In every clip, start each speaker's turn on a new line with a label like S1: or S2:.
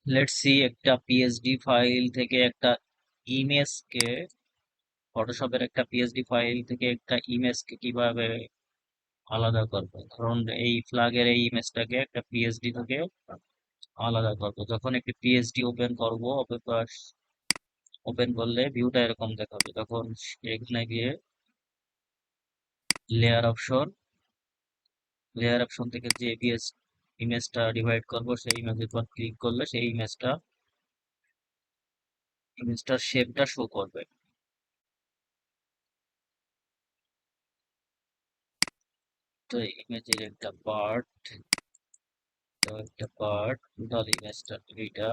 S1: Let's see একটা PSD file থেকে একটা ইমেজকে, ফটোশপের একটা পিএসডি ফাইল থেকে একটা ইমেজকে কিভাবে আলাদা করবো। ধরুন এই ফ্ল্যাগের এই ইমেজটাকে একটা পিএসডি থেকে আলাদা করবো। যখন একটি পিএসডি ওপেন করবো, ওপেন করলে ভিউটা এরকম দেখাবে। তখন এখানে গিয়ে লেয়ার অপশন, লেয়ার অপশন থেকে যে ইমেজটা ডিভাইড করবো সেই ইমেজের উপর ক্লিক করলে সেই ইমেজটার শেপটা শো করবে। তো ইমেজের একটা পার্ট টোটাল ইমেজটা এটা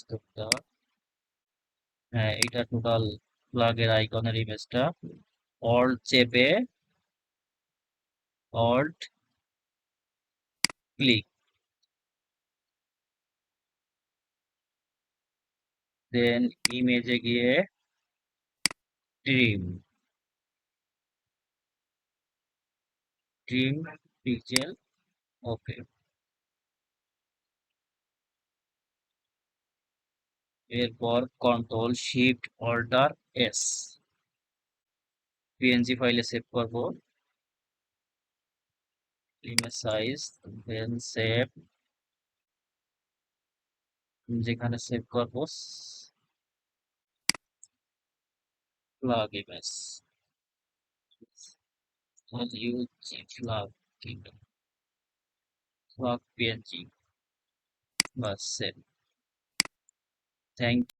S1: টোটাল, হ্যাঁ এটা টোটাল প্লাগের আইকনের ইমেজটা। অল্ট চেপে, অল্ট ক্লিক, দেন ইমেজে গিয়ে ট্রিম, ট্রিম পিক্সেল, ওকে। এরপর control shift alter S, PNG ফাইলে সেভ করব। ইমেজ সাইজ, দেন সেভ, যেখানে সেভ করব plug image, use plug, plug PNG, বাস সেভ। থ্যাংক